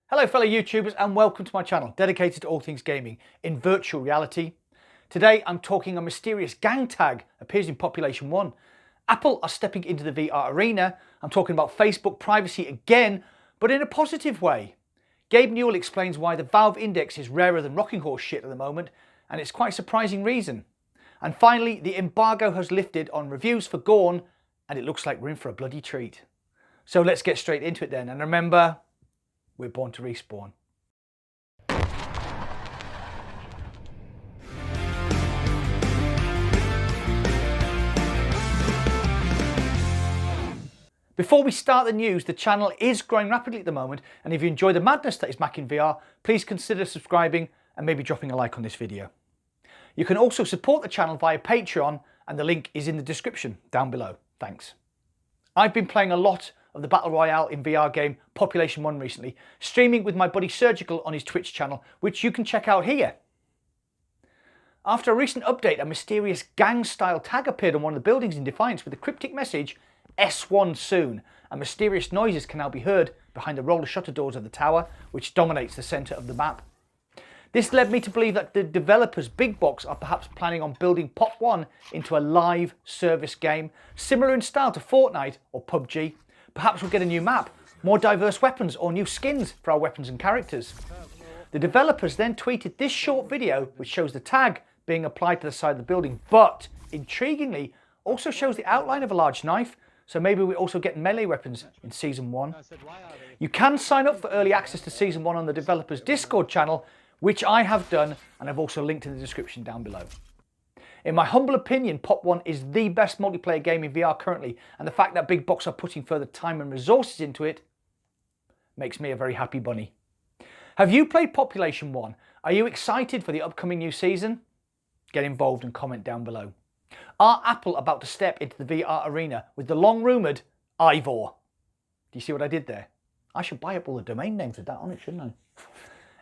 Hello fellow YouTubers and welcome to my channel dedicated to all things gaming in virtual reality. Today I'm talking a mysterious gang tag appears in Population 1. Apple are stepping into the VR arena. I'm talking about Facebook privacy again, but in a positive way. Gabe Newell explains why the Valve Index is rarer than rocking horse shit at the moment, and it's quite a surprising reason. And finally, the embargo has lifted on reviews for Gorn, and it looks like we're in for a bloody treat. So let's get straight into it then, and remember, we're born to respawn. Before we start the news, the channel is growing rapidly at the moment, and if you enjoy the madness that is Mac in VR, please consider subscribing and maybe dropping a like on this video. You can also support the channel via Patreon, and the link is in the description down below. Thanks. I've been playing a lot of the Battle Royale in VR game Population 1 recently, streaming with my buddy Surjical on his Twitch channel, which you can check out here. After a recent update, a mysterious gang-style tag appeared on one of the buildings in Defiance with the cryptic message, S1 soon, and mysterious noises can now be heard behind the roller shutter doors of the tower, which dominates the centre of the map. This led me to believe that the developers Big Box are perhaps planning on building Pop 1 into a live service game, similar in style to Fortnite or PUBG. Perhaps we'll get a new map, more diverse weapons or new skins for our weapons and characters. The developers then tweeted this short video which shows the tag being applied to the side of the building, but intriguingly also shows the outline of a large knife, so maybe we also get melee weapons in Season 1. You can sign up for early access to Season 1 on the developers Discord channel, which I have done, and I've also linked in the description down below. In my humble opinion, Pop 1 is the best multiplayer game in VR currently, and the fact that Big Box are putting further time and resources into it makes me a very happy bunny. Have you played Population 1? Are you excited for the upcoming new season? Get involved and comment down below. Are Apple about to step into the VR arena with the long-rumoured Ivor? Do you see what I did there? I should buy up all the domain names with that on it, shouldn't I?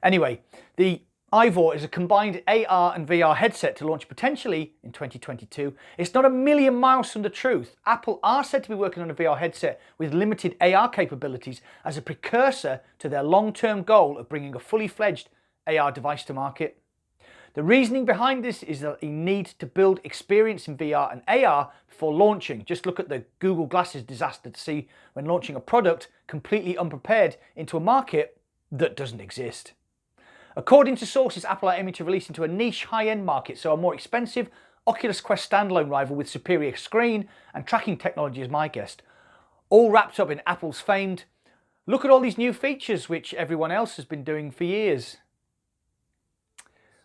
Anyway, the Ivor is a combined AR and VR headset to launch potentially in 2022. It's not a million miles from the truth. Apple are said to be working on a VR headset with limited AR capabilities as a precursor to their long-term goal of bringing a fully fledged AR device to market. The reasoning behind this is that you need to build experience in VR and AR before launching. Just look at the Google Glasses disaster to see when launching a product completely unprepared into a market that doesn't exist. According to sources, Apple are aiming to release into a niche high-end market, so a more expensive Oculus Quest standalone rival with superior screen and tracking technology is my guess. All wrapped up in Apple's famed, look at all these new features which everyone else has been doing for years.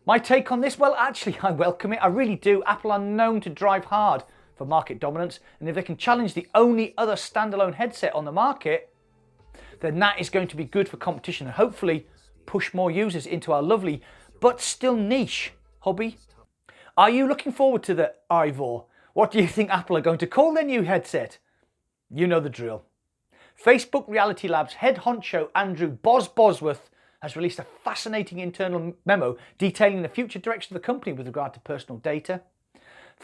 My take on this? Well, actually, I welcome it. I really do. Apple are known to drive hard for market dominance, and if they can challenge the only other standalone headset on the market, then that is going to be good for competition and hopefully push more users into our lovely but still niche hobby. Are you looking forward to the Ivor? What do you think Apple are going to call their new headset? You know the drill. Facebook Reality Labs head honcho Andrew Bosworth has released a fascinating internal memo detailing the future direction of the company with regard to personal data.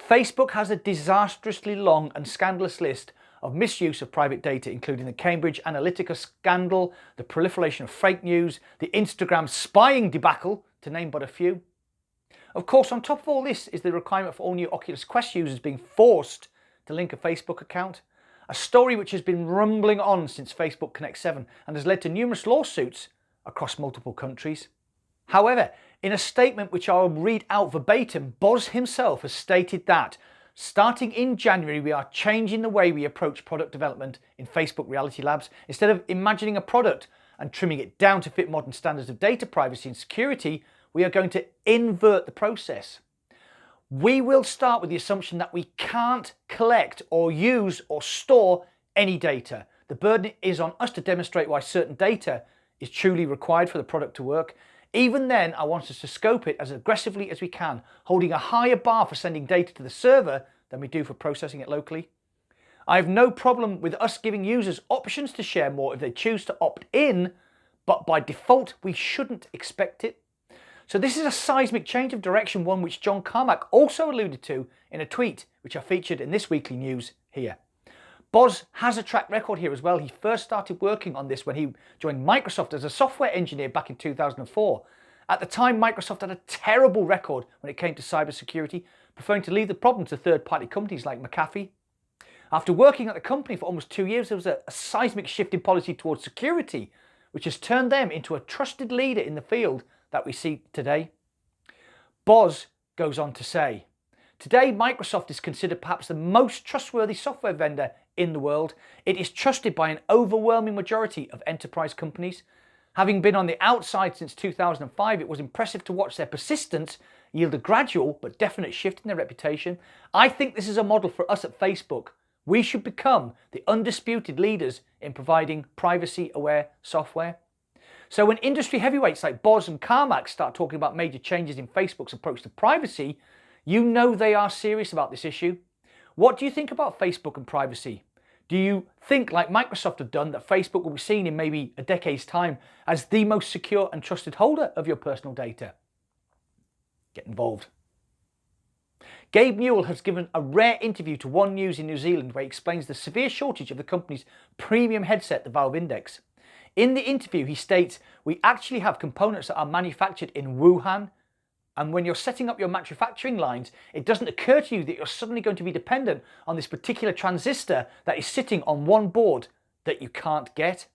Facebook has a disastrously long and scandalous list of misuse of private data, including the Cambridge Analytica scandal, the proliferation of fake news, the Instagram spying debacle, to name but a few. Of course, on top of all this is the requirement for all new Oculus Quest users being forced to link a Facebook account, a story which has been rumbling on since Facebook Connect 7 and has led to numerous lawsuits across multiple countries. However, in a statement which I'll read out verbatim, Boz himself has stated that starting in January, we are changing the way we approach product development in Facebook Reality Labs. Instead of imagining a product and trimming it down to fit modern standards of data privacy and security, we are going to invert the process. We will start with the assumption that we can't collect or use or store any data. The burden is on us to demonstrate why certain data is truly required for the product to work. Even then, I want us to scope it as aggressively as we can, holding a higher bar for sending data to the server than we do for processing it locally. I have no problem with us giving users options to share more if they choose to opt in, but by default, we shouldn't expect it. So this is a seismic change of direction, one which John Carmack also alluded to in a tweet, which I featured in this weekly news here. Boz has a track record here as well. He first started working on this when he joined Microsoft as a software engineer back in 2004. At the time, Microsoft had a terrible record when it came to cybersecurity, preferring to leave the problem to third-party companies like McAfee. After working at the company for almost 2 years, there was a seismic shift in policy towards security, which has turned them into a trusted leader in the field that we see today. Boz goes on to say, today Microsoft is considered perhaps the most trustworthy software vendor in the world. It is trusted by an overwhelming majority of enterprise companies. Having been on the outside since 2005, it was impressive to watch their persistence yield a gradual but definite shift in their reputation. I think this is a model for us at Facebook. We should become the undisputed leaders in providing privacy-aware software. So when industry heavyweights like Boz and Carmack start talking about major changes in Facebook's approach to privacy, you know they are serious about this issue. What do you think about Facebook and privacy? Do you think, like Microsoft have done, that Facebook will be seen in maybe a decade's time as the most secure and trusted holder of your personal data? Get involved. Gabe Newell has given a rare interview to One News in New Zealand where he explains the severe shortage of the company's premium headset, the Valve Index. In the interview, he states, "We actually have components that are manufactured in Wuhan, and when you're setting up your manufacturing lines, it doesn't occur to you that you're suddenly going to be dependent on this particular transistor that is sitting on one board that you can't get."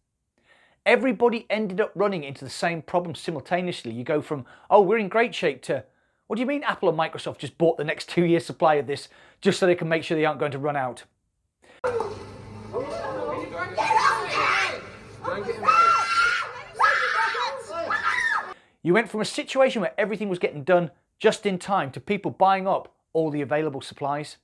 Everybody ended up running into the same problem simultaneously. You go from, oh, we're in great shape, to, what do you mean Apple and Microsoft just bought the next 2 years supply of this just so they can make sure they aren't going to run out? You went from a situation where everything was getting done just in time to people buying up all the available supplies.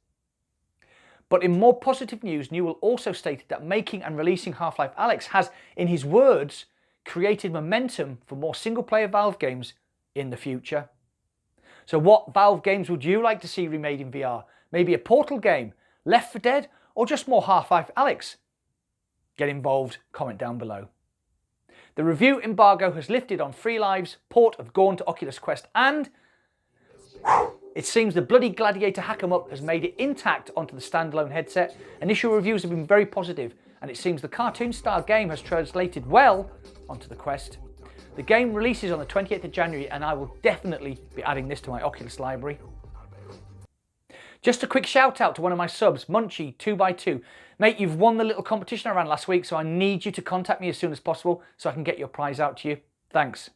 But in more positive news, Newell also stated that making and releasing Half-Life Alyx has, in his words, created momentum for more single-player Valve games in the future. So what Valve games would you like to see remade in VR? Maybe a Portal game, Left 4 Dead, or just more Half-Life Alyx? Get involved, comment down below. The review embargo has lifted on Free Live's port of Gorn to Oculus Quest, and it seems the bloody Gladiator hack-em-up has made it intact onto the standalone headset. Initial reviews have been very positive, and it seems the cartoon-style game has translated well onto the Quest. The game releases on the 28th of January, and I will definitely be adding this to my Oculus library. Just a quick shout out to one of my subs, Munchie2x2. Mate, you've won the little competition I ran last week, so I need you to contact me as soon as possible so I can get your prize out to you. Thanks.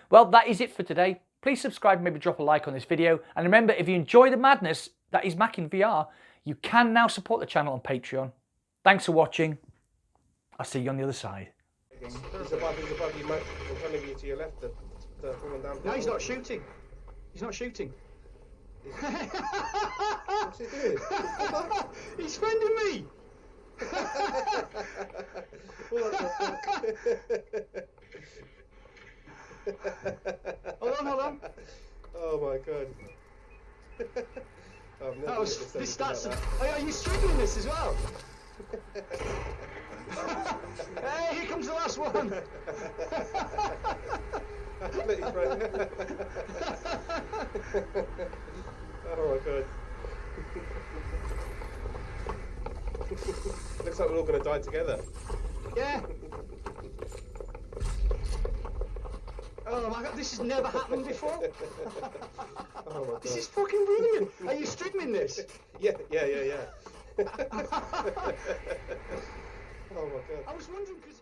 Well, that is it for today. Please subscribe and maybe drop a like on this video. And remember, if you enjoy the madness that is Mac in VR, you can now support the channel on Patreon. Thanks for watching. I'll see you on the other side. He's above you, mate. In front of you to your left, the falling down. No, he's not shooting. He's not shooting. What's he doing? He's fending me. Hold on. Oh my god. Are you streaming this as well? Hey, here comes the last one. Oh my god. Looks like we're all going to die together. Yeah. Oh my god, this has never happened before. Oh my god. This is fucking brilliant. Are you streaming this? Yeah. Oh my god. I was wondering because